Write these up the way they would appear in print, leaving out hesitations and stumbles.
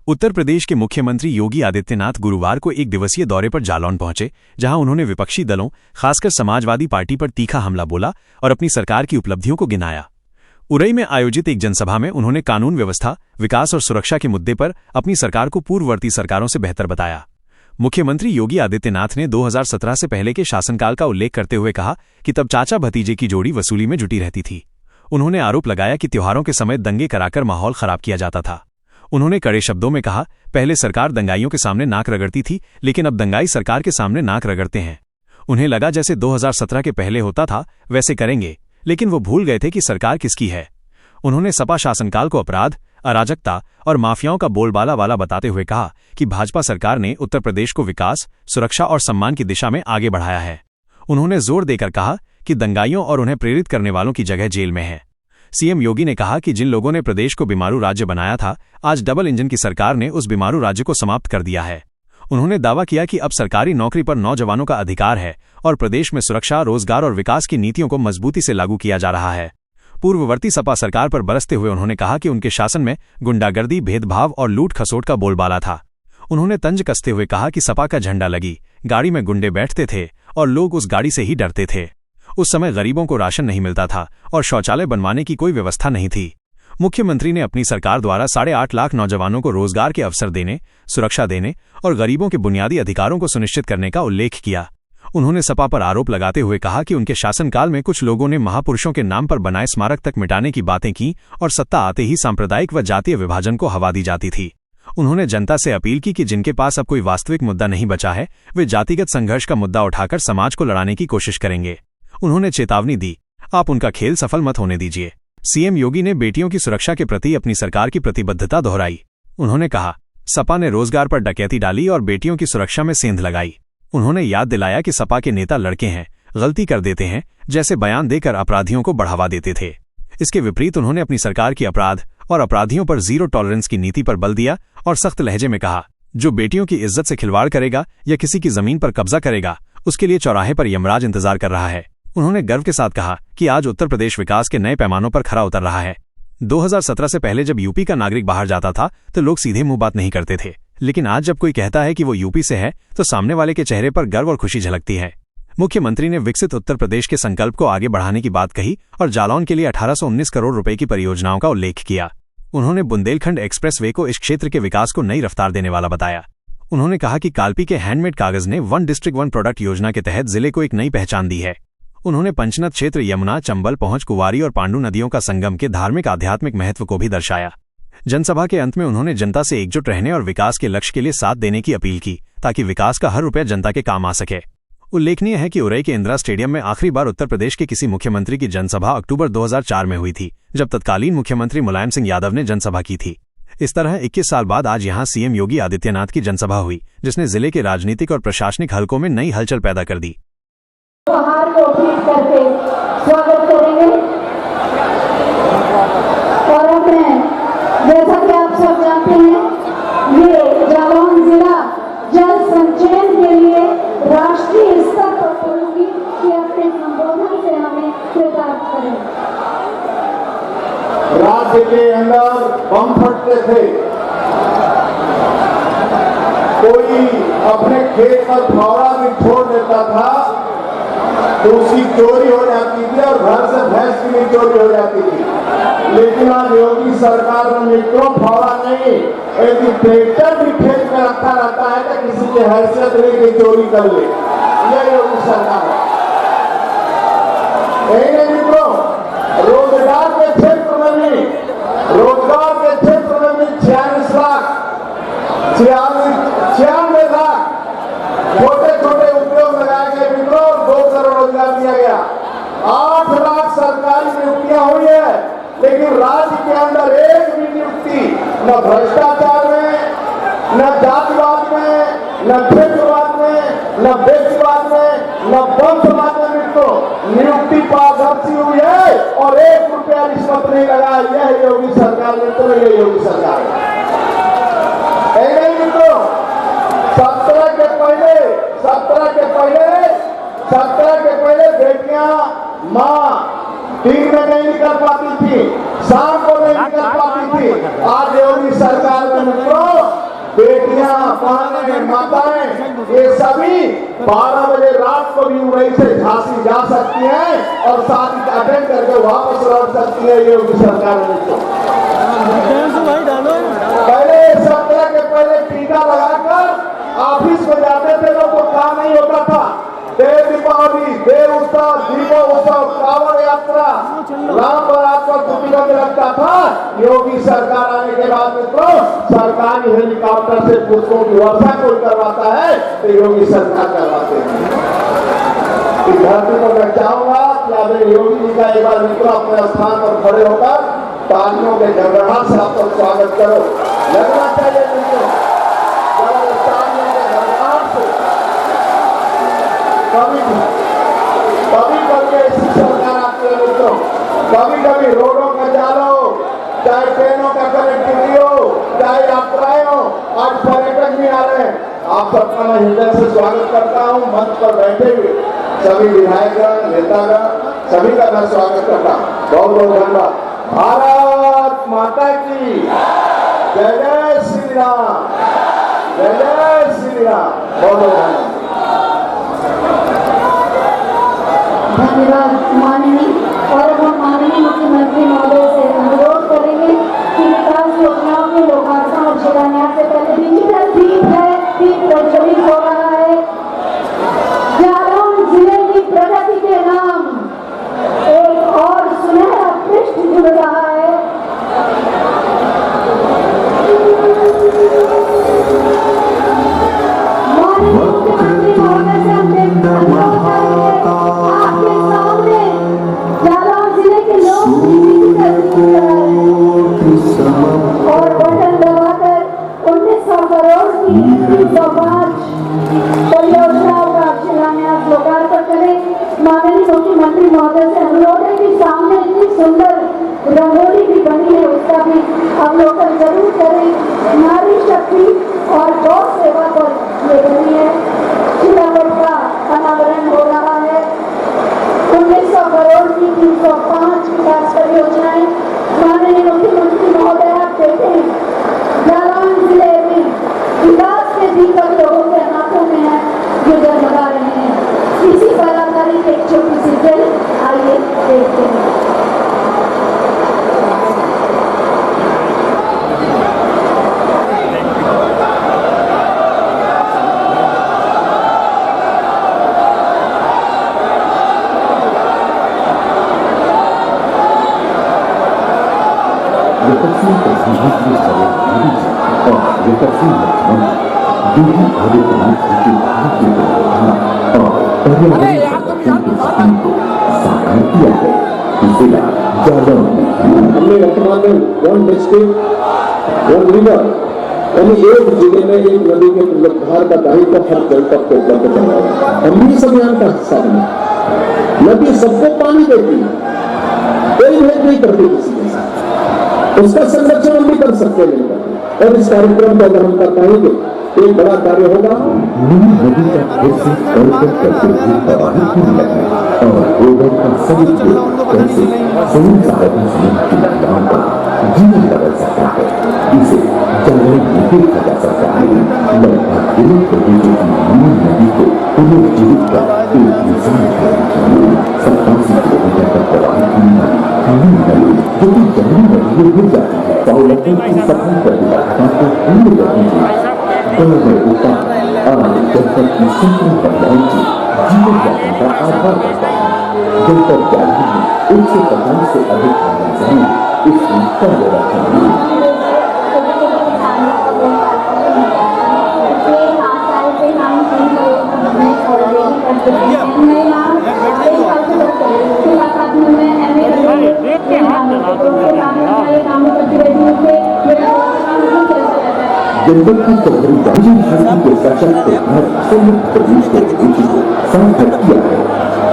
उत्तर प्रदेश के मुख्यमंत्री योगी आदित्यनाथ गुरुवार को एक दिवसीय दौरे पर जालौन पहुंचे, जहां उन्होंने विपक्षी दलों, खासकर समाजवादी पार्टी पर तीखा हमला बोला और अपनी सरकार की उपलब्धियों को गिनाया। उरई में आयोजित एक जनसभा में उन्होंने कानून व्यवस्था, विकास और सुरक्षा के मुद्दे पर अपनी सरकार को पूर्ववर्ती सरकारों से बेहतर बताया। मुख्यमंत्री योगी आदित्यनाथ ने 2017 से पहले के शासनकाल का उल्लेख करते हुए कहा कि तब चाचा भतीजे की जोड़ी वसूली में जुटी रहती थी। उन्होंने आरोप लगाया कि त्योहारों के समय दंगे कराकर माहौल खराब किया जाता था। उन्होंने कड़े शब्दों में कहा, पहले सरकार दंगाइयों के सामने नाक रगड़ती थी, लेकिन अब दंगाई सरकार के सामने नाक रगड़ते हैं। उन्हें लगा जैसे 2017 के पहले होता था वैसे करेंगे, लेकिन वो भूल गए थे कि सरकार किसकी है। उन्होंने सपा शासनकाल को अपराध, अराजकता और माफियाओं का बोलबाला वाला बताते हुए कहा कि भाजपा सरकार ने उत्तर प्रदेश को विकास, सुरक्षा और सम्मान की दिशा में आगे बढ़ाया है। उन्होंने जोर देकर कहा कि दंगाइयों और उन्हें प्रेरित करने वालों की जगह जेल में है। सीएम योगी ने कहा कि जिन लोगों ने प्रदेश को बीमारू राज्य बनाया था, आज डबल इंजन की सरकार ने उस बीमारू राज्य को समाप्त कर दिया है। उन्होंने दावा किया कि अब सरकारी नौकरी पर नौजवानों का अधिकार है और प्रदेश में सुरक्षा, रोजगार और विकास की नीतियों को मजबूती से लागू किया जा रहा है। पूर्ववर्ती सपा सरकार पर बरसते हुए उन्होंने कहा कि उनके शासन में गुंडागर्दी, भेदभाव और लूट खसोट का बोलबाला था। उन्होंने तंज कसते हुए कहा कि सपा का झंडा लगी गाड़ी में गुंडे बैठते थे और लोग उस गाड़ी से ही डरते थे। उस समय गरीबों को राशन नहीं मिलता था और शौचालय बनवाने की कोई व्यवस्था नहीं थी। मुख्यमंत्री ने अपनी सरकार द्वारा 8.5 लाख नौजवानों को रोजगार के अवसर देने, सुरक्षा देने और गरीबों के बुनियादी अधिकारों को सुनिश्चित करने का उल्लेख किया। उन्होंने सपा पर आरोप लगाते हुए कहा कि उनके शासनकाल में कुछ लोगों ने महापुरुषों के नाम पर बनाए स्मारक तक मिटाने की बातें की और सत्ता आते ही सांप्रदायिक व जातीय विभाजन को हवा दी जाती थी। उन्होंने जनता से अपील की कि जिनके पास अब कोई वास्तविक मुद्दा नहीं बचा है, वे जातिगत संघर्ष का मुद्दा उठाकर समाज को लड़ाने की कोशिश करेंगे। उन्होंने चेतावनी दी, आप उनका खेल सफल मत होने दीजिए। सीएम योगी ने बेटियों की सुरक्षा के प्रति अपनी सरकार की प्रतिबद्धता दोहराई। उन्होंने कहा, सपा ने रोजगार पर डकैती डाली और बेटियों की सुरक्षा में सेंध लगाई। उन्होंने याद दिलाया कि सपा के नेता लड़के हैं, गलती कर देते हैं, जैसे बयान देकर अपराधियों को बढ़ावा देते थे। इसके विपरीत उन्होंने अपनी सरकार की अपराध और अपराधियों पर जीरो टॉलरेंस की नीति पर बल दिया और सख्त लहजे में कहा, जो बेटियों की इज्जत से खिलवाड़ करेगा या किसी की जमीन पर कब्जा करेगा, उसके लिए चौराहे पर यमराज इंतजार कर रहा है। उन्होंने गर्व के साथ कहा कि आज उत्तर प्रदेश विकास के नए पैमानों पर खरा उतर रहा है। 2017 से पहले जब यूपी का नागरिक बाहर जाता था तो लोग सीधे मुंह बात नहीं करते थे, लेकिन आज जब कोई कहता है कि वो यूपी से है तो सामने वाले के चेहरे पर गर्व और खुशी झलकती है। मुख्यमंत्री ने विकसित उत्तर प्रदेश के संकल्प को आगे बढ़ाने की बात कही और जालौन के लिए 1819 करोड़ रुपए की परियोजनाओं का उल्लेख किया। उन्होंने बुंदेलखंड एक्सप्रेसवे को इस क्षेत्र के विकास को नई रफ्तार देने वाला बताया। उन्होंने कहा कि कालपी के हैंडमेड कागज ने वन डिस्ट्रिक्ट वन प्रोडक्ट योजना के तहत जिले को एक नई पहचान दी है। उन्होंने पंचनद क्षेत्र, यमुना, चंबल, पहुंच, कुंवारी और पांडु नदियों का संगम के धार्मिक आध्यात्मिक महत्व को भी दर्शाया। जनसभा के अंत में उन्होंने जनता से एकजुट रहने और विकास के लक्ष्य के लिए साथ देने की अपील की, ताकि विकास का हर रुपया जनता के काम आ सके। उल्लेखनीय है कि उरई के इंदिरा स्टेडियम में आखिरी बार उत्तर प्रदेश के किसी मुख्यमंत्री की जनसभा अक्टूबर 2004 में हुई थी, जब तत्कालीन मुख्यमंत्री मुलायम सिंह यादव ने जनसभा की थी। इस तरह 21 साल बाद आज यहां सीएम योगी आदित्यनाथ की जनसभा हुई, जिसने जिले के राजनीतिक और प्रशासनिक हलकों में नई हलचल पैदा कर दी। उपहार को भेंट करके स्वागत करेंगे और अपने, जैसा कि आप सब जानते हैं, ये जालौन जिला जल संचयन के लिए राष्ट्रीय स्तर पर पहुंची कि अपने संबोधन से हमें कृतार्थ करें। राज्य के अंदर बम फटते थे, कोई अपने खेत पर फावड़ा भी छोड़ देता था तो उसकी चोरी हो जाती थी और घर से भैंस की भी चोरी हो जाती थी। लेकिन आज योगी सरकार ने मित्रों फावड़ा नहीं, एक ट्रैक्टर भी खेत में रखा रहता है कि किसी की हैसियत लेके चोरी कर ले। यह योगी सरकार है। मित्रों, रोजगार के क्षेत्र में भी 46 लाख 96 लाख छोटे छोटे उद्योग लगाए गए। मित्रों, 2 करोड़ रोजगार दिया गया। 8 लाख सरकारी नियुक्तियां हुई है, लेकिन राज्य के अंदर एक भी नियुक्ति न भ्रष्टाचार में, न जातिवाद में, न क्षेत्रवाद में, न व्यक्तिवाद में, न वंशवाद में मित्रों नियुक्ति पारदर्शी हुई है और 1 रुपया रिश्वत नहीं लगा। यह योगी सरकार मित्रों, यह योगी सरकार है। मित्रों, 17 के पहले बेटियां मां दिन में नहीं निकल पाती थी, शाम को नहीं निकल पाती थी। आज योगी सरकार में मित्रों बेटियां, बहनें, माताएं, ये सभी 12 बजे रात को भी उड़ई से झांसी जा सकती हैं और साथ अटेंड करके वापस लौट सकती है। ये योगी सरकार ने पहले 17 के पहले टीका लगाकर ऑफिस में जाते थे लोग, तो काम नहीं होता था। देव दीपावली, देव उत्सव, दीपो उत्सव, कांवड़ यात्रा, राम बारात पर प्रतिबंध लगता था। योगी सरकार आने के बाद मित्रों सरकारी हेलीकॉप्टर से पुष्पों की वर्षा कोई करवाता है तो योगी सरकार करवाते हैं। इस धरती पर मैं चाहूंगा कि आदरणीय योगी जी का एक बार मित्रों अपने स्थान पर खड़े होकर तालियों के गड़गड़ाहट से आपका स्वागत करो। लगना चाहिए मित्रों, तालियों के गड़गड़ाहट से कभी करके ऐसी सरकार आती है मित्रों। कभी रोडों का जालो, चाहे ट्रेनों का कनेक्टिविटी हो, चाहे यात्राएं हो, आज पर्यटक भी आ रहे हैं। आप सबका मैं हृदय से स्वागत करता हूं। मंच पर बैठे हुए सभी विधायकगण, नेतागण, सभी का मैं स्वागत करता हूं। बहुत बहुत धन्यवाद। भारत माता की जय, जय श्री राम, जय जय श्री राम। बहुत बहुत धन्यवाद। धन्यवाद माननीय। और हम माननीय मुख्यमंत्री महोदय से अनुरोध करेंगे कि विकास योजनाओं के लोकार्पण और शिलान्यास से पहले डिजिटल दीप है, दीप प्रज्वलित हो रहा है। जालौन जिले की प्रगति के नाम एक और सुनहरा पृष्ठ जुड़ रहा है। माननीय मुख्यमंत्री महोदय से हमने अनुरोध करेंगे आपके सामने जालौन जिले के लोग और बटन दबाकर 1900 करोड़ की 305 परियोजनाओं का शिलान्यास लोकार्पण करें। माननीय मुख्यमंत्री महोदय से अनुरोध है कि सामने इतनी सुंदर रंगोली भी बनी है, उसका भी अवलोकन जरूर करें। नारी शक्ति और गौ सेवा पर ये बनी है। शिलापट का अनावरण हो रहा है। 1900 करोड़ की 305 विकास परियोजनाएं। माननीय मुख्यमंत्री महोदय आप देखते हैं जालौन जिले में विकास के दीपक लोगों के हाथों में है, जो जगमगा रहे हैं। इसी कलाकारी की एक छोटी सी फिल्म आइए देखते हैं। हमने वर्तमान में वन डिस्ट्रिक्ट वन रिवर यानी एक जिले में एक नदी के पुनरुद्धार का दायित्व हर जल तक को उपलब्ध कराया। हम भी इस अभियान का हिस्सा बने। नदी सबको पानी देती है, कोई भेद नहीं करती किसी के साथ, उसका संरक्षण हम भी कर सकते हैं। और इस कार्यक्रम को अगर हम कर पाएंगे एक बड़ा कार्य होगा। नदी का फिर से कल्पना करते हुए तबाही होने लगी और गोबर का सभी कैसे सही सहायता समूह की महिलाओं का जीवन बदल सकता है, इसे जंगल में देखा जा सकता है। लगभग 1 करोड़ की नील नदी को पुनर्जीवित कर एक मिसाल है। 87 किलोमीटर तक प्रवाहित होने वाली जो कि जंगली नदी में गिर जाती है, सौलतों की सफाई प्रतिबद्धता को पूर्ण करने की गौरवता आज जनपद की संपूर्ण महिलाओं की जीवन यापन का आधार बनता है। जनपद जालौन में 150 से अधिक महिलाएं इसकी कार्यरत हैं। जनपद की चौधरी गांधी के सशक्त और संयुक्त प्रदेश के उद्देश्य को सार्थक किया है।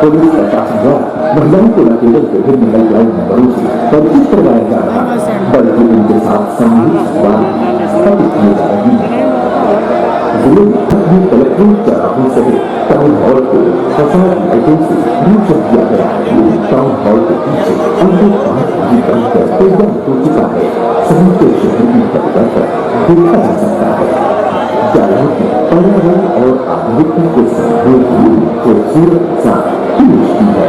पुलिस प्रशासन द्वारा महिलाओं को न केवल विभिन्न हेल्पलाइन नंबरों से परिचित करवाया जा रहा है, बल्कि उनके साथ सामूहिक संवाद स्थापित किए जा रहे हैं। जिले में कलेक्ट्रेट चौराहों सहित टाउन हॉल को फसाद लाइटों से रोशन किया गया है। टाउन हॉल के पीछे अंदर 5 बजे बनकर तैयार हो चुका है। सभी के शहर की परिवर्तन देखा जा सकता है। डायलॉग में पर्यावरण और आधुनिकता के संयोग की खूबसूरत साथ पेश की है।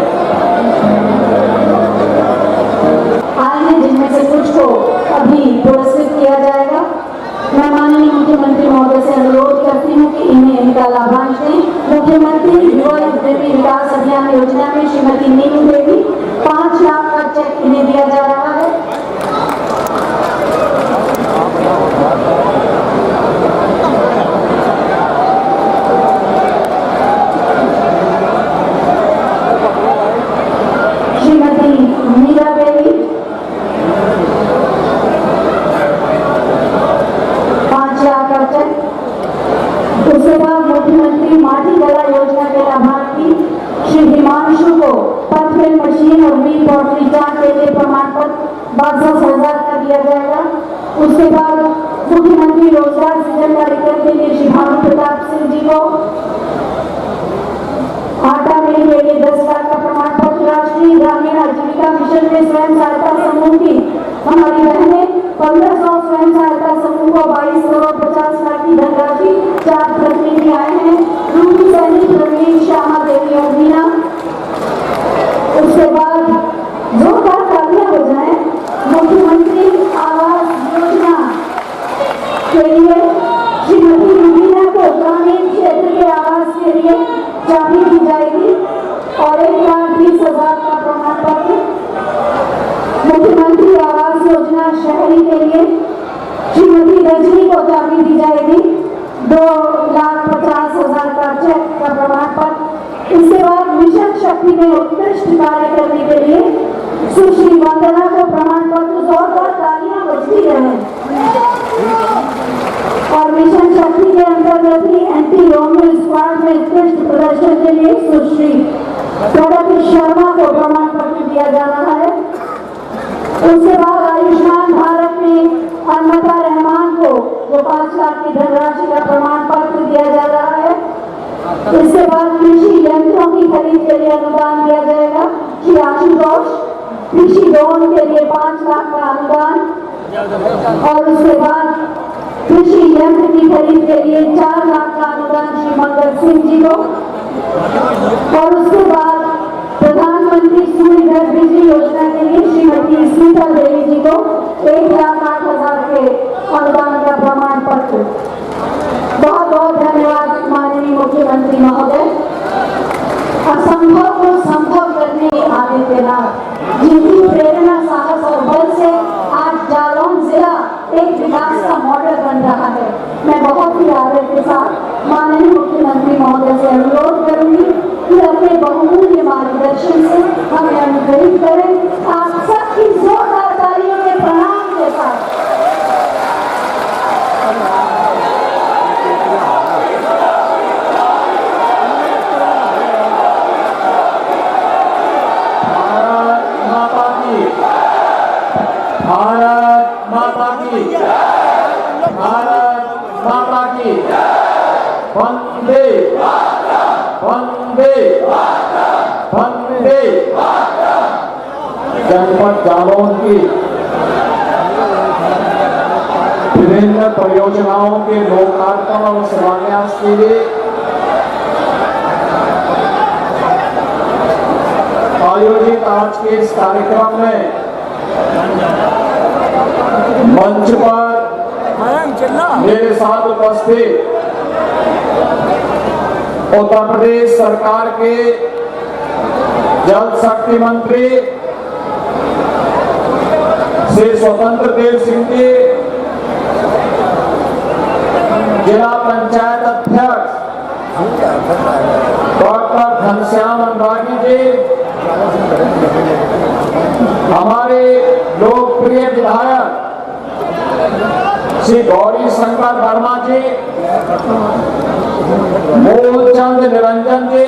आए हैं जिनमें से कुछ को अभी पुरस्कृत किया जाएगा। मैं माननीय मुख्यमंत्री महोदय से अनुरोध करती हूँ कि इन्हें इनका लाभांश दें। मुख्यमंत्री युवा उद्यमी विकास अभियान योजना में श्रीमती नीलू देवी 5 लाख का चेक इन्हें दिया जा रहा है। श्रीमती मीरा देवी 5 लाख का चेक। उसके बाद मुख्यमंत्री माटी कला योजना के लाभार्थी श्री हिमांशु को पथवेल मशीन और वी पॉटरी चार्ट के लिए प्रमाण पत्र 62,000 का दिया जाएगा। उसके बाद मुख्यमंत्री रोजगार सृजन कार्यक्रम के लिए श्री भानु प्रताप सिंह जी को आटा मिल के लिए 10 लाख का प्रमाण पत्र। राष्ट्रीय ग्रामीण आजीविका मिशन में स्वयं सहायता समूह की हमारी बहनें 1500 स्वयं सहायता समूह को 22 करोड़ 50 लाख की धनराशि 4 प्रतिनिधि आए हैं। रूपी सैनी, प्रवीण, श्यामा देवी और मीना। उसके बाद जोरदार तालियां हो जाए मुख्यमंत्री आवास योजना के लिए श्रीमती रुबीना को ग्रामीण क्षेत्र के आवास के लिए चाबी दी जाएगी और 1,20,000 का प्रमाण पत्र। मुख्यमंत्री आवास योजना शहरी के लिए श्रीमती रजनी को चाबी दी जाएगी 2,50,000 का चेक का प्रमाण पत्र। इसके बाद मिशन शक्ति में उत्कृष्ट कार्य करने के लिए सुश्री वंदना को प्रमाण पत्र। जोरदार तालियां बजती रहे। और मिशन शक्ति के अंतर्गत ही एंटी रोमियो स्क्वाड में उत्कृष्ट प्रदर्शन के लिए सुश्री प्रगति शर्मा को प्रमाण पत्र दिया जा रहा है। उसके बाद आयुष्मान भारत में अनमता रहमान को जो 5 लाख की धनराशि का प्रमाण पत्र दिया जा रहा है। इसके बाद कृषि यंत्रों की खरीद के लिए अनुदान दिया जाएगा। श्री आशुतोष कृषि लोन के लिए 5 लाख का अनुदान और उसके बाद कृषि यंत्र की खरीद के लिए 4 लाख का अनुदान श्री मंगल सिंह जी को। और उसके बाद प्रधानमंत्री सूर्य घर बिजली योजना के लिए श्रीमती सीता देवी जी को 1,08,000 के अनुदान का प्रमाण पत्र। बहुत बहुत धन्यवाद माननीय मुख्यमंत्री महोदय। असंभव को संभव करने के आदित्यनाथ जिनकी प्रेरणा, साहस और बल से आज जालौन जिला एक विकास का मॉडल बन रहा है। मैं बहुत ही आदर के साथ माननीय मुख्यमंत्री महोदय से अनुरोध करूंगी कि अपने बहुमूल्य मार्गदर्शन से हमें अनुग्रहित करें। आप सबकी जोरदार तालियों के प्रणाम के साथ भारत माता की, भारत माता की, वंदे वंदे वंदे। जनपद जालौन की विभिन्न परियोजनाओं के लोकार्पण और शिलान्यास के लिए आयोजित आज के इस कार्यक्रम में मंच पर मेरे साथ उपस्थित उत्तर प्रदेश सरकार के जल शक्ति मंत्री श्री स्वतंत्र देव सिंह जी, जिला पंचायत अध्यक्ष डॉक्टर घनश्याम अनुरागी जी, हमारे लोकप्रिय विधायक श्री गौरी शंकर वर्मा जी, मूलचंद निरंजन जी,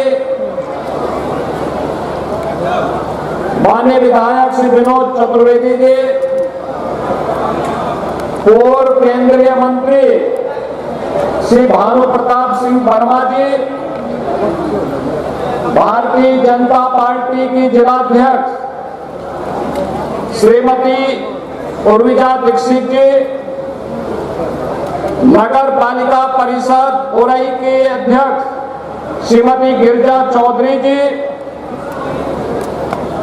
माननीय विधायक श्री विनोद चतुर्वेदी जी, पूर्व केंद्रीय मंत्री श्री भानु प्रताप सिंह वर्मा जी, भारतीय जनता पार्टी की जिलाध्यक्ष श्रीमती उर्विजा दीक्षित जी, नगर पालिका परिषद उरई के अध्यक्ष श्रीमती गिरिजा चौधरी जी,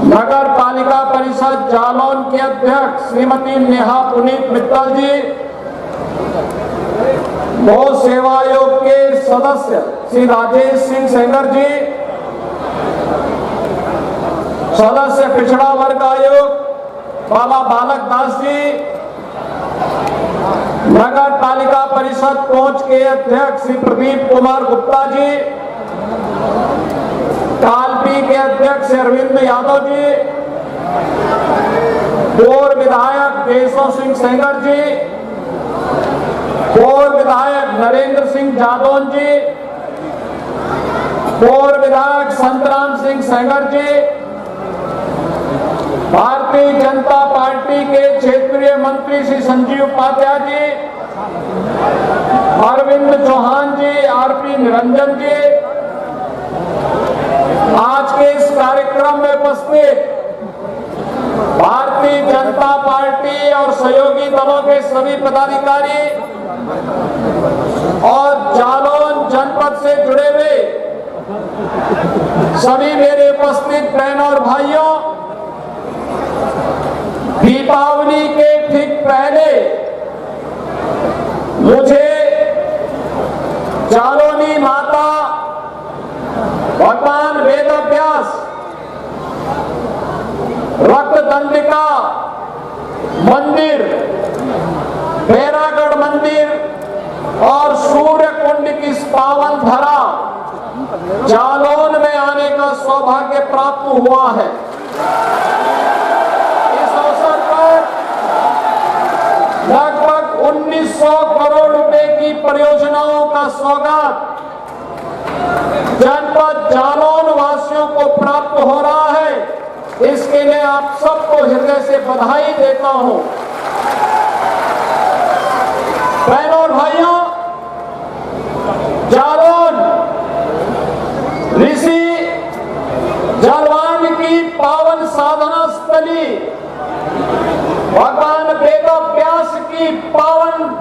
नगर पालिका परिषद जालौन के अध्यक्ष श्रीमती नेहा पुनीत मित्तल जी, गौ सेवा आयोग के सदस्य श्री राजेश सिंह सेंगर जी, सदस्य पिछड़ा वर्ग आयोग बाबा बालक दास जी, नगर पालिका परिषद कोच के अध्यक्ष श्री प्रदीप कुमार गुप्ता जी, कालपी के अध्यक्ष अरविंद यादव जी, पूर्व विधायक केशव सिंह सेंगर जी, पूर्व विधायक नरेंद्र सिंह जादौन जी, पूर्व विधायक संतराम सिंह सेंगर जी, भारतीय जनता पार्टी के क्षेत्रीय मंत्री श्री संजीव उपाध्याय जी, अरविंद चौहान जी, आरपी निरंजन जी, आज के इस कार्यक्रम में उपस्थित भारतीय जनता पार्टी और सहयोगी दलों के सभी पदाधिकारी और जालौन जनपद से जुड़े हुए सभी मेरे उपस्थित बहनों और भाइयों, दीपावली के ठीक पहले मुझे जालौनी माता भगवान वेदव्यास, रक्तदंडिका मंदिर, बैरागढ़ मंदिर और सूर्य कुंड की इस पावन धरा जालौन में आने का सौभाग्य प्राप्त हुआ है। लगभग 1900 करोड़ रुपए की परियोजनाओं का सौगात जनपद जालौन वासियों को प्राप्त हो रहा है। इसके लिए आप सबको हृदय से बधाई देता हूं। बहनों और भाइयों, जालौन ऋषि जलवान की पावन साधना स्थली, भगवान वेदव्यास की पावन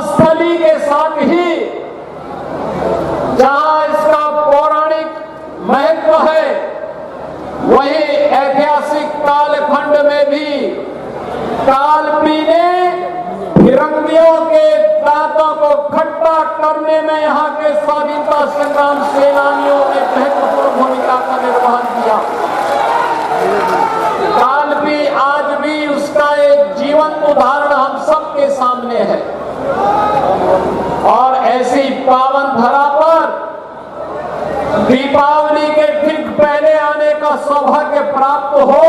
स्थली के साथ ही जहां इसका पौराणिक महत्व है, वहीं ऐतिहासिक कालखंड में भी कालपी ने फिरंगियों के दांतों को खट्टा करने में यहाँ के स्वाधीनता संग्राम सेनानियों ने महत्वपूर्ण भूमिका का निर्वहन किया। कालपी आज भी उसका एक जीवंत उदाहरण हम सबके सामने है। और ऐसी पावन धरा पर दीपावली के ठीक पहले आने का सौभाग्य प्राप्त हो,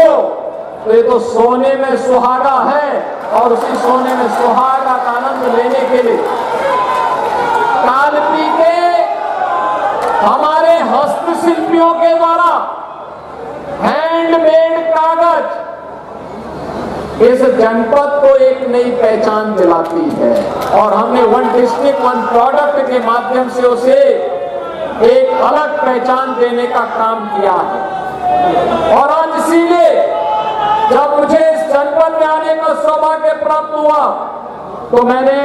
तो ये तो सोने में सुहागा है। और उसी सोने में सुहागा का आनंद लेने के लिए कालपी के हमारे हस्तशिल्पियों के द्वारा हैंडमेड कागज इस जनपद को एक नई पहचान दिलाती है। और हमने वन डिस्ट्रिक्ट वन प्रोडक्ट के माध्यम से उसे एक अलग पहचान देने का काम किया है। और आज इसीलिए जब मुझे इस जनपद में आने का सौभाग्य प्राप्त हुआ, तो मैंने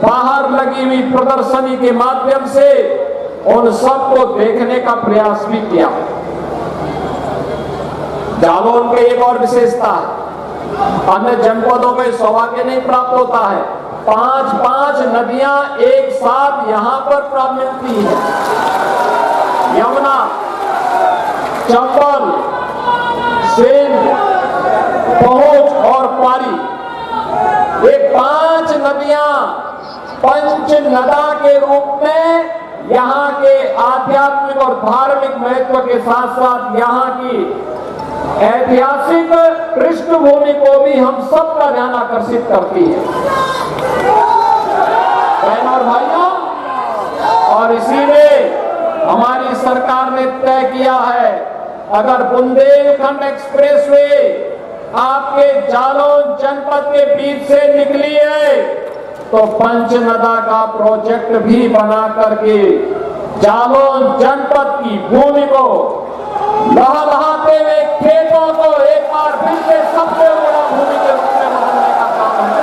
बाहर लगी हुई प्रदर्शनी के माध्यम से उन सबको देखने का प्रयास भी किया। जालौन के एक और विशेषता है, अन्य जनपदों में सौभाग्य नहीं प्राप्त होता है। 5-5 नदियां एक साथ यहां पर प्राप्त मिलती है। यमुना, चंबल, सेंध, पहुंच और पारी, ये 5 नदियां पंच नदा के रूप में यहाँ के आध्यात्मिक और धार्मिक महत्व के साथ साथ यहाँ की ऐतिहासिक पृष्ठभूमि को भी हम सबका ध्यान आकर्षित करती है। बहनों और भाइयों, और इसीलिए हमारी सरकार ने तय किया है, अगर बुंदेलखंड एक्सप्रेसवे आपके जालौन जनपद के बीच से निकली है, तो पंचनदा का प्रोजेक्ट भी बना करके जालौन जनपद की भूमि को लहलहाते हुए खेतों को एक बार फिर से सबसे बड़ा भूमि के रूप में बदलने का काम है।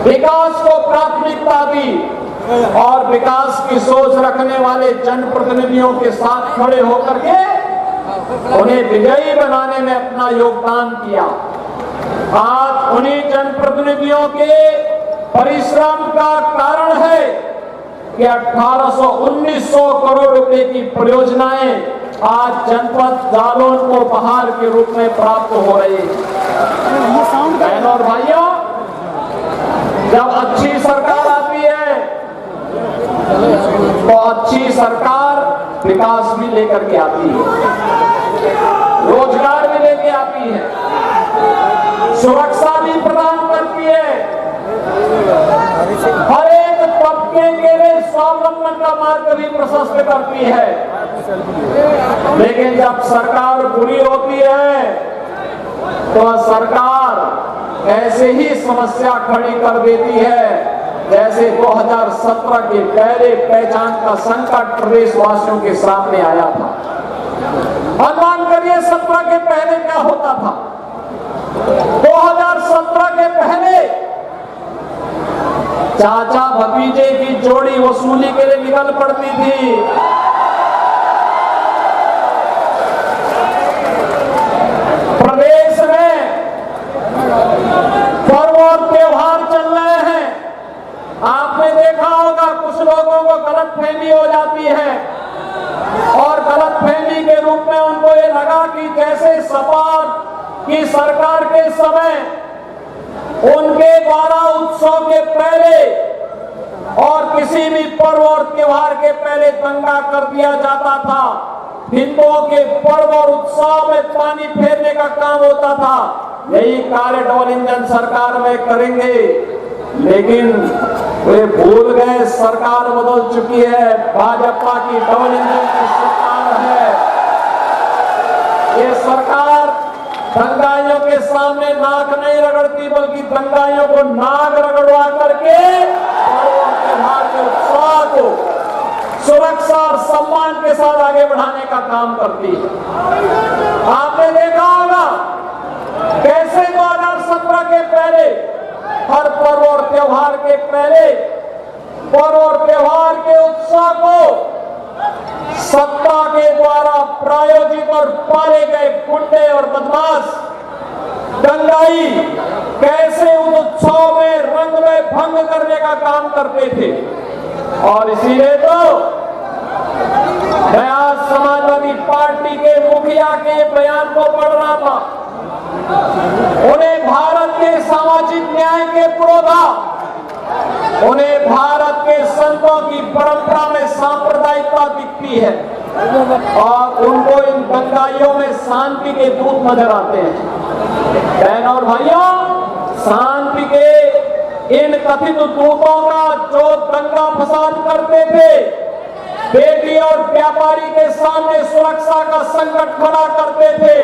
विकास को प्राथमिकता दी और विकास की सोच रखने वाले जनप्रतिनिधियों के साथ खड़े होकर के उन्हें विजयी बनाने में अपना योगदान किया। आज उन्हीं जनप्रतिनिधियों के परिश्रम का कारण है कि 1800-1900 करोड़ रुपए की परियोजनाएं आज जनपद जालौन को उपहार के रूप में प्राप्त हो रही है। बहनों और भाइयों, जब अच्छी सरकार आती है तो अच्छी सरकार विकास भी लेकर के आती है, रोजगार भी लेके आती है, सुरक्षा भी प्रदान करती है, हर एक तबके के लिए स्वावलंबन का मार्ग भी प्रशस्त करती है। लेकिन जब सरकार बुरी होती है तो सरकार ऐसे ही समस्या खड़ी कर देती है जैसे 2017 के पहले पहचान का संकट प्रदेशवासियों के सामने आया था। अनुमान करिए 17 के पहले क्या होता था। 2017 के पहले चाचा भतीजे की जोड़ी वसूली के लिए निकल पड़ती थी। प्रदेश में पर्व और त्योहार चल रहे हैं, आपने देखा होगा कुछ लोगों को गलतफहमी हो जाती है और गलतफहमी के रूप में उनको ये लगा कि जैसे सपा की सरकार के समय उनके द्वारा उत्सव के पहले और किसी भी पर्व और त्योहार के पहले दंगा कर दिया जाता था, हिंदुओं के पर्व और उत्सव में पानी फेरने का काम होता था। यही कार्य डबल इंजन सरकार में करेंगे, लेकिन वे भूल गए सरकार बदल चुकी है, भाजपा की डबल इंजन की सरकार है। ये सरकार दंगाइयों के सामने नाक नहीं रगड़ती बल्कि दंगाइयों को नाक रगड़वा करके त्योहार के उत्साह को सुरक्षा और सम्मान के साथ आगे बढ़ाने का काम करती है। आपने देखा होगा कैसे 2017 के पहले हर पर्व और त्योहार के पहले पर्व और त्योहार के उत्साह को सत्ता के द्वारा प्रायोजित और पाले गए गुंडे और बदमाश दंगाई कैसे उस उत्सव में रंग में भंग करने का काम करते थे। और इसीलिए तो मैं आज समाजवादी पार्टी के मुखिया के बयान को पढ़ रहा था। उन्हें भारत के सामाजिक न्याय के पुरोधा, उन्हें भारत के संतों की परंपरा में सांप्रदायिकता दिखती है और उनको इन दंगाइयों में शांति के दूत नजर आते हैं। बहनों और भाइयों, शांति के इन कथित दूतों का जो दंगा फसाद करते थे, बेटी और व्यापारी के सामने सुरक्षा का संकट खड़ा करते थे,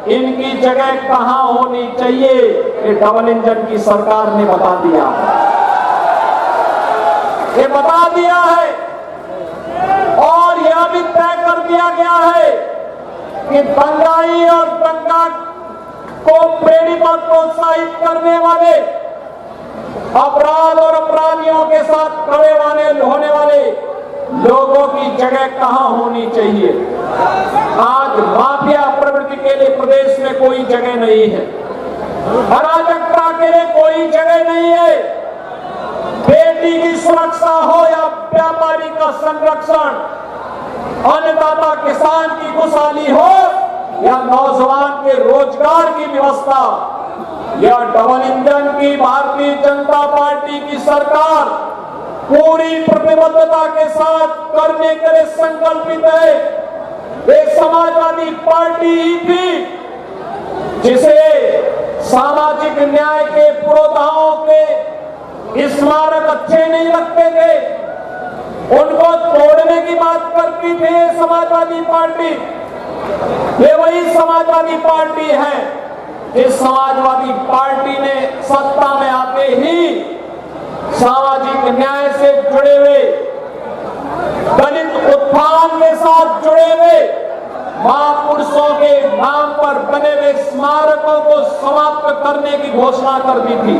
इनकी जगह कहां होनी चाहिए ये डबल इंजन की सरकार ने बता दिया। ये बता दिया है और यह भी तय कर दिया गया है कि दंगाई और दंगा को प्रेरित और प्रोत्साहित करने वाले अपराध और अपराधियों के साथ खड़े होने वाले लोगों की जगह कहां होनी चाहिए। आज माफिया प्रवृत्ति के लिए प्रदेश में कोई जगह नहीं है, अराजकता के लिए कोई जगह नहीं है। बेटी की सुरक्षा हो या व्यापारी का संरक्षण, अन्नदाता किसान की खुशहाली हो या नौजवान के रोजगार की व्यवस्था, यह डबल इंजन की भारतीय जनता पार्टी की सरकार पूरी प्रतिबद्धता के साथ करने के लिए संकल्पित है। एक समाजवादी पार्टी ही थी जिसे सामाजिक न्याय के पुरोधाओं के स्मारक अच्छे नहीं लगते थे, उनको तोड़ने की बात करती थी समाजवादी पार्टी। ये वही समाजवादी पार्टी है जिस समाजवादी पार्टी ने सत्ता में आते ही सामाजिक न्याय से जुड़े हुए, दलित उत्थान के साथ जुड़े हुए, महापुरुष रूसों के नाम पर बने हुए स्मारकों को समाप्त करने की घोषणा कर दी थी।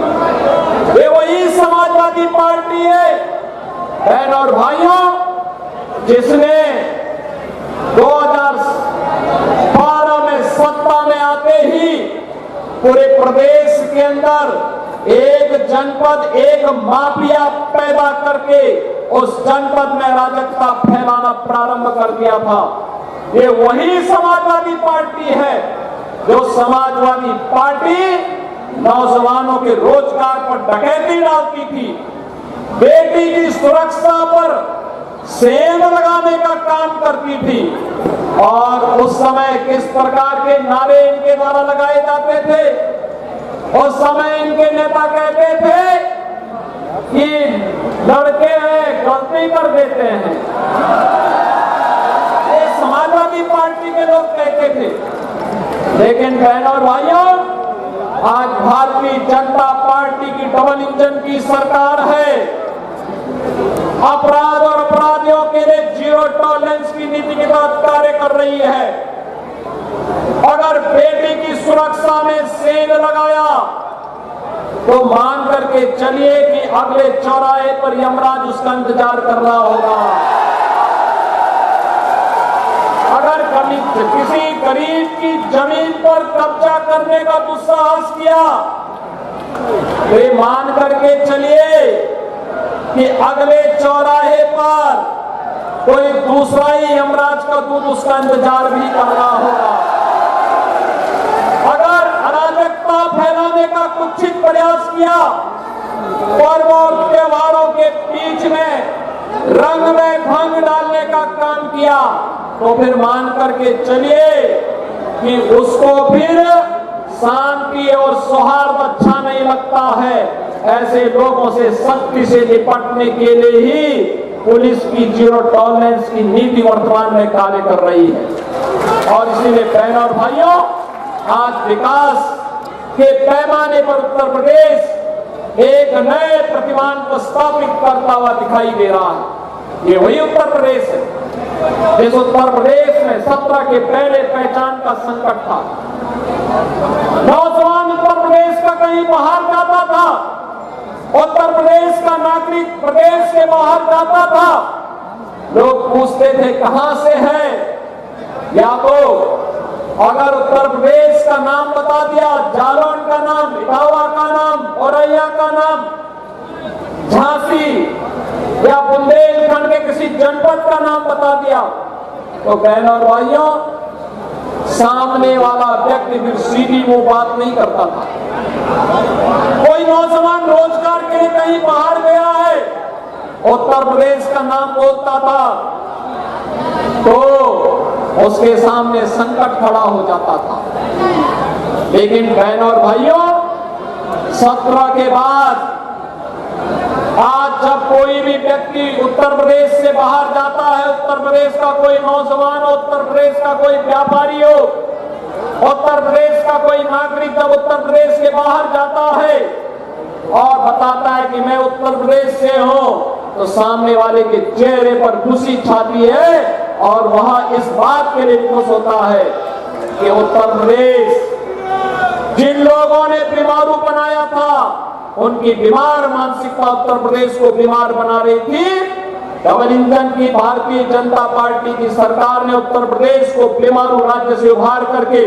ये वही समाजवादी पार्टी है बहन और भाइयों, जिसने 2012 में सत्ता में आते ही पूरे प्रदेश के अंदर एक जनपद, एक माफिया पैदा करके उस जनपद में अराजकता फैलाना प्रारंभ कर दिया था। ये वही समाजवादी पार्टी है जो समाजवादी पार्टी नौजवानों के रोजगार पर डकैती डालती थी, बेटी की सुरक्षा पर सेंध लगाने का काम करती थी। और उस समय किस प्रकार के नारे इनके द्वारा लगाए जाते थे? उस समय इनके नेता कहते थे कि लड़के हैं, गलती कर देते हैं। ये समाजवादी पार्टी के लोग कहते थे। लेकिन बहनों और भाइयों, आज भारतीय जनता पार्टी की डबल इंजन की सरकार है। अपराध और अपराधियों के लिए जीरो टॉलरेंस की नीति के तहत कार्य कर रही है। अगर बेटी की सुरक्षा में सेंध लगाया तो मान करके चलिए कि अगले चौराहे पर यमराज उसका इंतजार कर रहा होगा। अगर कभी किसी गरीब की जमीन पर कब्जा करने का दुस्साहस किया तो ये मान करके चलिए कि अगले चौराहे पर कोई दूसरा ही यमराज का दूत उसका इंतजार भी कर रहा होगा। अगर अराजकता फैलाने का कुत्सित प्रयास किया, पर्व और त्योहारों के बीच में रंग में भंग डालने का काम किया, तो फिर मान करके चलिए कि उसको फिर शांति और सौहार्द अच्छा नहीं लगता है। ऐसे लोगों से सख्ती से निपटने के लिए ही पुलिस की जीरो टॉलरेंस की नीति वर्तमान में कार्य कर रही है। और इसीलिए बहनों और भाइयों, आज विकास के पैमाने पर उत्तर प्रदेश एक नए प्रतिमान को स्थापित करता हुआ दिखाई दे रहा है। ये वही उत्तर प्रदेश है जिस उत्तर प्रदेश में 17 के पहले पहचान का संकट था। नौजवान उत्तर प्रदेश का कहीं बाहर जाता था, उत्तर प्रदेश का नागरिक प्रदेश से बाहर जाता था, लोग पूछते थे कहां से है, या तो अगर उत्तर प्रदेश का नाम बता दिया, जालौन का नाम, इटावा का नाम, औरैया का नाम, झांसी या बुंदेलखंड के किसी जनपद का नाम बता दिया, तो बहनों और भाइयों, सामने वाला व्यक्ति फिर सीधी वो बात नहीं करता था। कोई नौजवान रोजगार के लिए कहीं बाहर गया है, उत्तर प्रदेश का नाम बोलता था तो उसके सामने संकट खड़ा हो जाता था। लेकिन बहनों और भाइयों, 17 के बाद आज जब कोई भी व्यक्ति उत्तर प्रदेश से बाहर जाता है, उत्तर प्रदेश का कोई नौजवान हो, उत्तर प्रदेश का कोई व्यापारी हो, उत्तर प्रदेश का कोई नागरिक जब उत्तर प्रदेश के बाहर जाता है और बताता है कि मैं उत्तर प्रदेश से हूं, तो सामने वाले के चेहरे पर खुशी छाती है और वहां इस बात के लिए खुश होता है कि उत्तर प्रदेश जिन लोगों ने बीमारू बनाया था, उनकी बीमार मानसिकता उत्तर प्रदेश को बीमार बना रही थी। डबल इंजन की भारतीय जनता पार्टी की सरकार ने उत्तर प्रदेश को बीमारू राज्य से उभार करके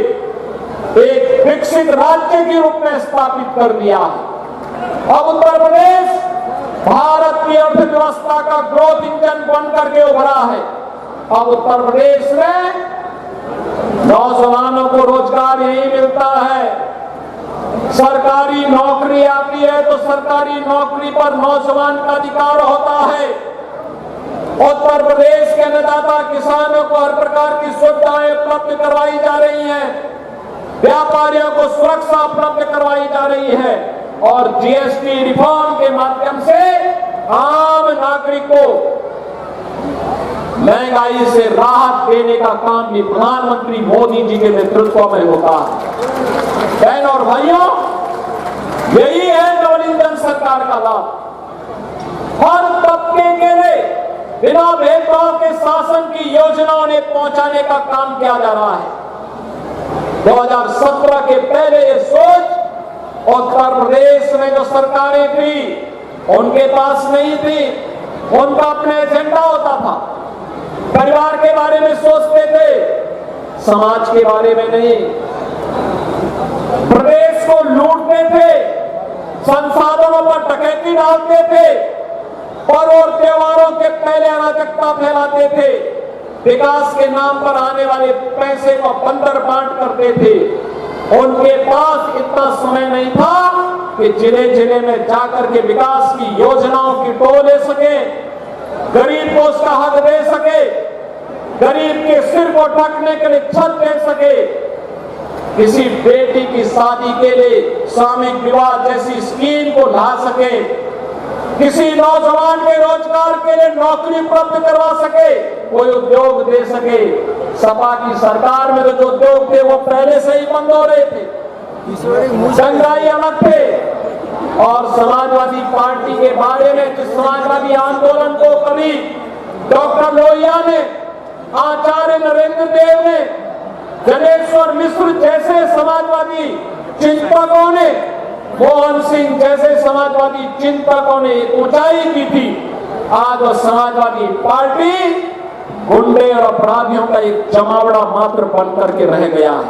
एक विकसित राज्य के रूप में स्थापित कर दिया। अब उत्तर प्रदेश भारत की अर्थव्यवस्था का ग्रोथ इंजन बन करके उभरा है। अब उत्तर प्रदेश में नौजवानों को रोजगार यही मिलता है। सरकारी नौकरी आती है तो सरकारी नौकरी पर नौजवान का अधिकार होता है। उत्तर प्रदेश के अन्नदाता किसानों को हर प्रकार की सुविधाएं उपलब्ध करवाई जा रही हैं, व्यापारियों को सुरक्षा उपलब्ध करवाई जा रही है और जीएसटी रिफॉर्म के माध्यम से आम नागरिक को महंगाई से राहत देने का काम भी प्रधानमंत्री मोदी जी के नेतृत्व में होता है। बहनों और भाइयों, यही है डबल इंजन सरकार का लाभ। हर तबके के लिए बिना भेदभाव के शासन की योजनाओं ने पहुंचाने का काम किया जा रहा है। 2017 के पहले ये सोच उत्तर प्रदेश में जो सरकारें थी उनके पास नहीं थी। उनका अपना एजेंडा होता था, परिवार के बारे में सोचते थे, समाज के बारे में नहीं। प्रदेश को लूटते थे, संसाधनों पर डकैती डालते थे, पर्व और त्योहारों के पहले अराजकता फैलाते थे, विकास के नाम पर आने वाले पैसे को बंदर बांट करते थे। उनके पास इतना समय नहीं था कि जिले जिले में जाकर के विकास की योजनाओं की टो ले सके, गरीब को उसका हक दे सके, गरीब के सिर को ढकने के लिए छत दे सके, किसी बेटी की शादी के लिए सामूहिक विवाह जैसी स्कीम को ला सके, किसी नौजवान के रोजगार के लिए नौकरी प्राप्त करवा सके, कोई उद्योग दे सके। सपा की सरकार में तो जो उद्योग थे वो पहले से ही बंद हो रहे थे, संग्राही अलग थे। और समाजवादी पार्टी के बारे में जिस समाजवादी आंदोलन को कभी डॉक्टर लोहिया ने, आचार्य नरेंद्र देव ने, जनेश्वर मिश्र जैसे समाजवादी चिंतकों ने, मोहन सिंह जैसे समाजवादी चिंतकों ने ऊंचाई की थी, आज वो समाजवादी पार्टी गुंडे और अपराधियों का एक जमावड़ा मात्र बन करके रह गया है।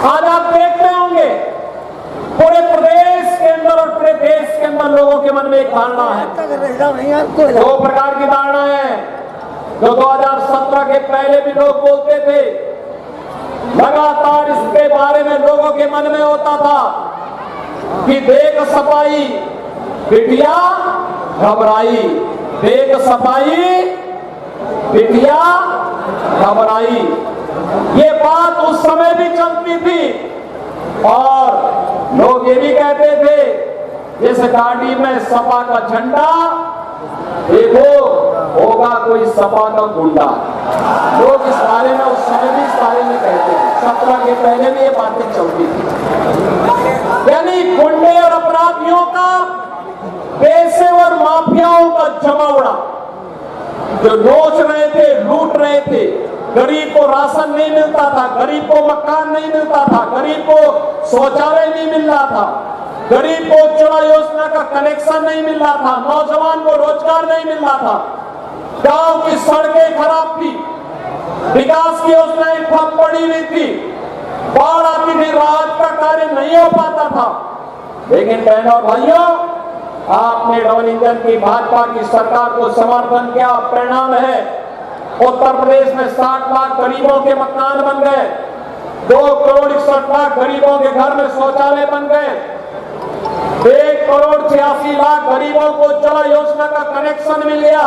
आज आप देखते होंगे पूरे प्रदेश के अंदर और पूरे देश के अंदर लोगों के मन में एक धारणा है, दो प्रकार की धारणा है जो 2017 के पहले भी लोग बोलते थे। लगातार इसके बारे में लोगों के मन में होता था कि देख सफाई बिटिया घबराई, देख सफाई बिटिया घबराई। ये बात उस समय भी चलती थी और लोग ये भी कहते थे जिस गाड़ी में सपा का झंडा देखो होगा कोई सपा का गुंडा। लोग इस बारे में उस समय भी इस बारे में कहते थे, 17 के पहले भी ये बातें चलती थी। यानी गुंडे और अपराधियों का, पेशेवर माफियाओं का जमावड़ा जो नोच रहे थे, लूट रहे थे। गरीब को राशन नहीं मिलता था, गरीब को मकान नहीं मिलता था, गरीब को शौचालय नहीं मिल रहा था, गरीब को उज्ज्वला योजना का कनेक्शन नहीं मिल रहा था, नौजवान को रोजगार नहीं मिल रहा था, गांव की सड़कें खराब थी, विकास की योजनाएं ठप पड़ी हुई थी, बाढ़ आती थी, राहत का कार्य नहीं हो पाता था। लेकिन बहनों और भाइयों, आपने डबल इंजन की भाजपा की सरकार को समर्थन किया, परिणाम है उत्तर प्रदेश में 60 लाख गरीबों के मकान बन गए, 2 करोड़ 61 लाख गरीबों के घर में शौचालय बन गए, 1 करोड़ 86 लाख गरीबों को उज्ज्वला योजना का कनेक्शन मिल गया,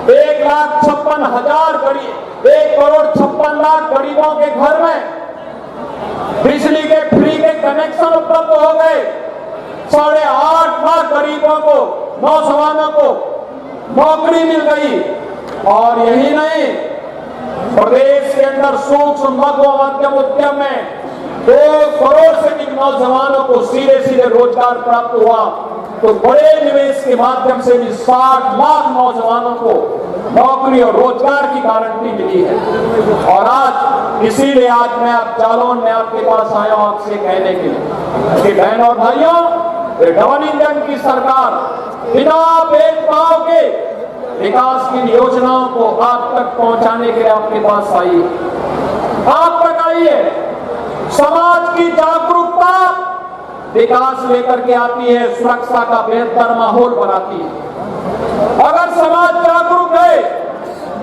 1,56,000 गरीब, 1 करोड़ 56 लाख गरीबों के घर में बिजली के फ्री के कनेक्शन उपलब्ध हो गए, 8.5 लाख गरीबों को, नौजवानों को नौकरी मिल गई। और यही नहीं, प्रदेश के अंदर सूक्ष्म लघु मध्यम उद्यम में 2 करोड़ से अधिक नौजवानों को सीधे सीधे रोजगार प्राप्त हुआ। तो बड़े निवेश के माध्यम से भी 60 लाख नौजवानों को नौकरी और रोजगार की गारंटी मिली है। और आज इसीलिए आज मैं आप जालौन में आपके पास आया हूं आपसे कहने के लिए कि बहनों और भाइयों, ये डबल इंजन की सरकार बिना भेदभाव के विकास की योजनाओं को आप तक पहुंचाने के लिए आपके पास आई है। आप तक आई है। समाज की जागरूकता विकास लेकर के आती है, सुरक्षा का बेहतर माहौल बनाती है। अगर समाज जागरूक है,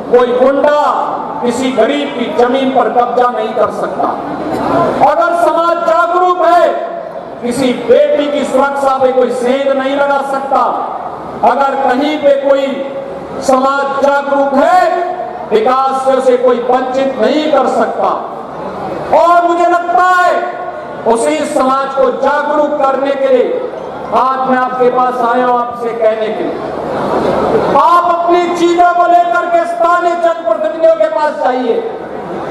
कोई गुंडा किसी गरीब की जमीन पर कब्जा नहीं कर सकता। अगर समाज जागरूक है, किसी बेटी की सुरक्षा पे कोई सेंध नहीं लगा सकता। अगर कहीं पे कोई समाज जागरूक है, विकास से कोई वंचित नहीं कर सकता। और मुझे लगता है उसी समाज को जागरूक करने के लिए आज मैं आपके पास आया हूं आपसे कहने के लिए, आप अपनी चीजों को लेकर के स्थानीय जनप्रतिनिधियों के पास जाइए,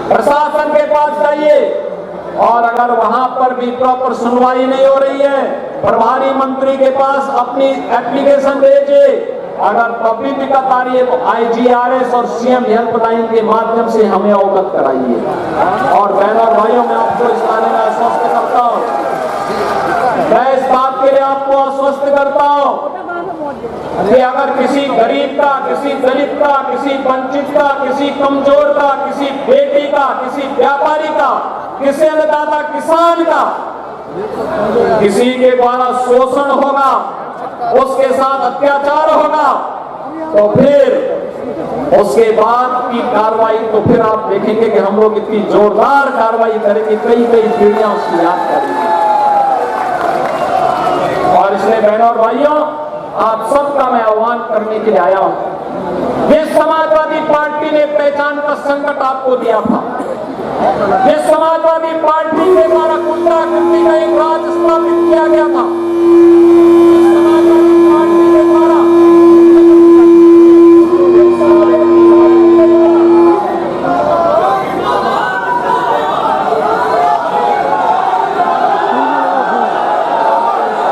प्रशासन के पास जाइए, और अगर वहां पर भी प्रॉपर सुनवाई नहीं हो रही है, प्रभारी मंत्री के पास अपनी एप्लीकेशन भेजिए, अगर तब भी दिक्कत आ रही है तो IGRS और CM हेल्पलाइन के माध्यम से हमें अवगत कराइए। और बहनों और भाइयों, मैं आपको इस बारे में आश्वस्त करता हूँ, मैं इस बात के लिए आपको आश्वस्त करता हूँ कि अगर किसी गरीब का, किसी दलित का, किसी वंचित का, किसी कमजोर का, किसी बेटी का, किसी व्यापारी का, किसी अन्नदाता किसान का किसी के द्वारा शोषण होगा, उसके साथ अत्याचार होगा, तो फिर उसके बाद की कार्रवाई तो फिर आप देखेंगे कि हम लोग इतनी जोरदार कार्रवाई करेंगे, कई कई पीढ़ियां उसकी याद करेंगे। और इसलिए बहनों और भाइयों, आप सबका मैं आह्वान करने के लिए आया हूं। जिस समाजवादी पार्टी ने पहचान का संकट आपको दिया था, जिस समाजवादी पार्टी के द्वारा गुंडागर्दी का एक राज स्थापित किया गया था,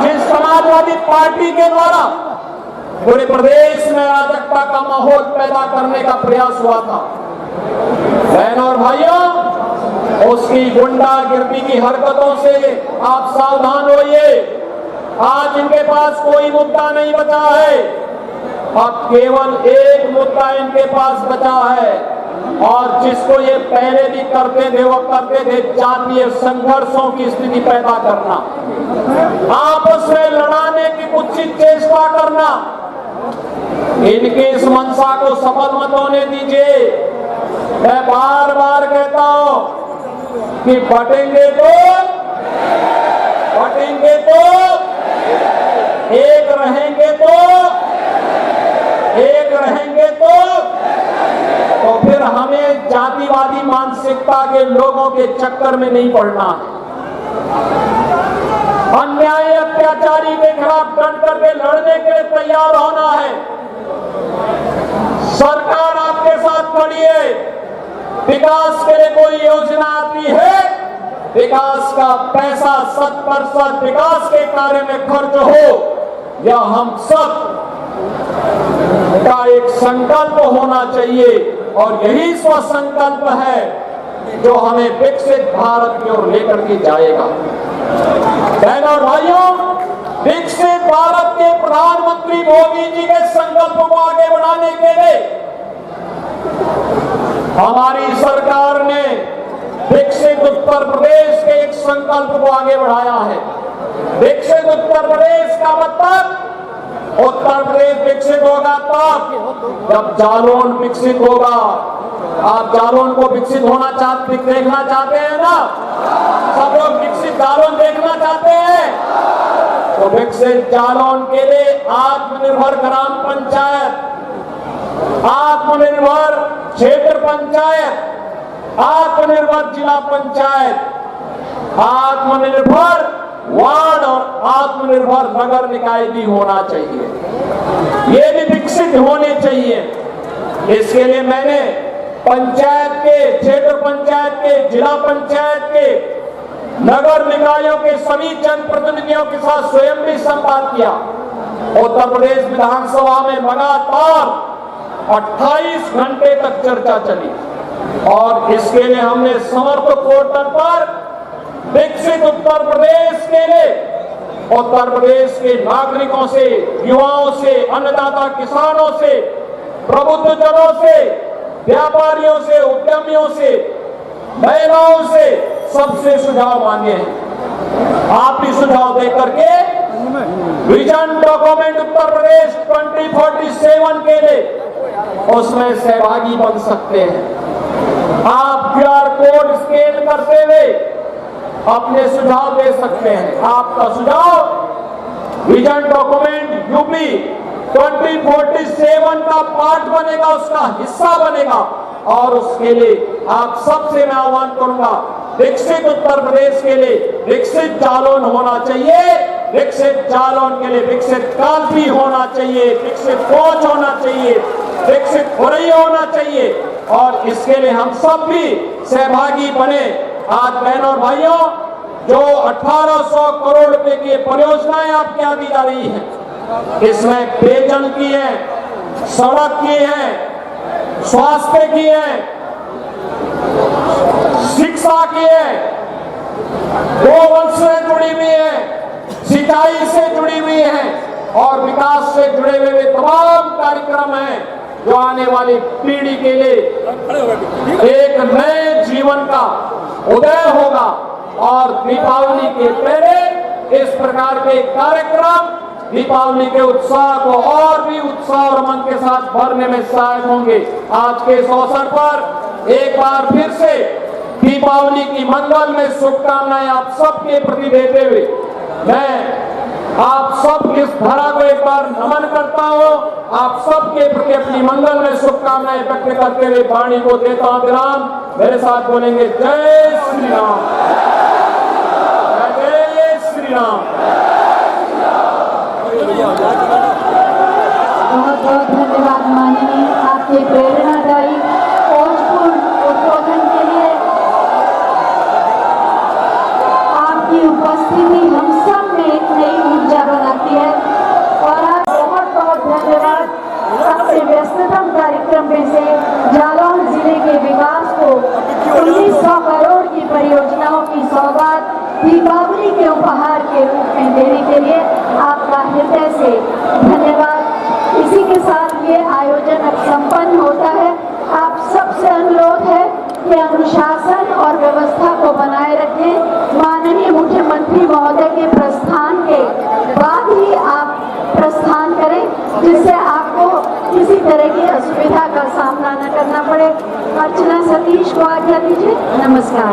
जिस समाजवादी पार्टी के द्वारा पूरे प्रदेश में अराजकता का माहौल पैदा करने का प्रयास हुआ था। बहनों और भाइयों, उसकी गुंडागिर्दी की हरकतों से आप सावधान होइए। आज इनके पास कोई मुद्दा नहीं बचा है, अब केवल एक मुद्दा इनके पास बचा है, और जिसको ये पहले भी करते थे, वो करते थे जातीय संघर्षों की स्थिति पैदा करना, आपस में लड़ाने की कुछ चेष्टा करना। इनकी इस मंशा को सफल मत होने दीजिए। मैं बार बार कहता हूं कि बटेंगे तो एक रहेंगे तो फिर हमें जातिवादी मानसिकता के लोगों के चक्कर में नहीं पड़ना है। अन्याय अत्याचारी के खिलाफ डट करके लड़ने के लिए तैयार होना है। सरकार आपके साथ खड़ी है। विकास के लिए कोई योजना आती है, विकास का पैसा 100% विकास के कार्य में खर्च हो, या हम सब का एक संकल्प होना चाहिए, और यही स्वसंकल्प है जो हमें विकसित भारत की ओर लेकर के जाएगा। बहनों और भाइयों, विकसित भारत के प्रधानमंत्री मोदी जी के संकल्प को आगे बढ़ाने के लिए हमारी सरकार ने विकसित उत्तर प्रदेश के एक संकल्प को आगे बढ़ाया है। विकसित उत्तर प्रदेश का मतलब, उत्तर प्रदेश विकसित होगा तब जब जालौन विकसित होगा। आप जालौन को विकसित होना देखना चाहते हैं ना? सब लोग विकसित जालौन देखना चाहते हैं। तो विकसित जालौन के लिए आत्मनिर्भर ग्राम पंचायत, आत्मनिर्भर क्षेत्र पंचायत, आत्मनिर्भर जिला पंचायत, आत्मनिर्भर वार्ड और आत्मनिर्भर नगर निकाय भी होना चाहिए। ये भी विकसित होने चाहिए। इसके लिए मैंने पंचायत के, क्षेत्र पंचायत के, जिला पंचायत के, नगर निकायों के सभी जनप्रतिनिधियों के साथ स्वयं भी संवाद किया। उत्तर प्रदेश विधानसभा में लगातार 28 घंटे तक चर्चा चली, और इसके लिए हमने समर्थ पोर्टल पर विकसित उत्तर प्रदेश के लिए उत्तर प्रदेश के नागरिकों से, युवाओं से, अन्नदाता किसानों से, प्रबुद्धजनों से, व्यापारियों से, उद्यमियों से, महिलाओं से, सबसे सुझाव मांगे हैं। आप भी सुझाव दे करके विजन डॉक्यूमेंट उत्तर प्रदेश 2047 के लिए उसमें सहभागी बन सकते हैं। आप QR कोड स्कैन करते हुए अपने सुझाव दे सकते हैं। आपका सुझाव विजन डॉक्यूमेंट यूपी 2047 का पार्ट बनेगा, उसका हिस्सा बनेगा, और उसके लिए आप सबसे मैं आह्वान करूंगा, विकसित उत्तर प्रदेश के लिए विकसित जालौन होना चाहिए। विकसित जालौन के लिए विकसित कालपी होना चाहिए, विकसित फौज होना चाहिए, विकसित खुरई होना चाहिए, और इसके लिए हम सब भी सहभागी बने। आज बहनों और भाइयों, जो 1800 करोड़ रुपए की परियोजनाएं आपके यहाँ दी जा रही हैं, इसमें पेयजल की है, सड़क की है, स्वास्थ्य की है, शिक्षा की है, गोवंश से जुड़ी हुई है, सिंचाई से जुड़ी हुई है और विकास से जुड़े हुए तमाम कार्यक्रम हैं जो आने वाली पीढ़ी के लिए एक नए जीवन का उदय होगा। और दीपावली के पहले इस प्रकार के कार्यक्रम दीपावली के उत्साह को और भी उत्साह और उमंग के साथ भरने में सहायक होंगे। आज के इस अवसर पर एक बार फिर से दीपावली की मंगल में शुभकामनाएं आप सबके प्रति देते हुए मैं आप सब इस धरा को एक बार नमन करता हूं। आप सबके प्रति अपनी मंगल में शुभकामनाएं व्यक्त करते हुए वाणी को देता हूं विराम। मेरे साथ बोलेंगे जय श्री राम, जय श्री राम। बहुत बहुत धन्यवाद माननीय, आपके प्रेरणादायी खोजपूर्ण उद्बोधन के लिए। आपकी उपस्थिति हम सब में एक नई ऊर्जा बनाती है और आप बहुत बहुत धन्यवाद। सबसे व्यस्ततम कार्यक्रम में से जालौन जिले के विकास को 1900 करोड़ की परियोजनाओं की सौगात दीपावली के उपहार के रूप में देने के लिए आपका हृदय से धन्यवाद। इसी के साथ ये आयोजन अब संपन्न होता है। आप सबसे अनुरोध है कि अनुशासन और व्यवस्था को बनाए रखें। माननीय मुख्यमंत्री महोदय के प्रस्थान के बाद ही आप प्रस्थान करें, जिससे आपको किसी तरह की असुविधा का सामना न करना पड़े। अर्चना सतीश को आज्ञा दीजिए। नमस्कार।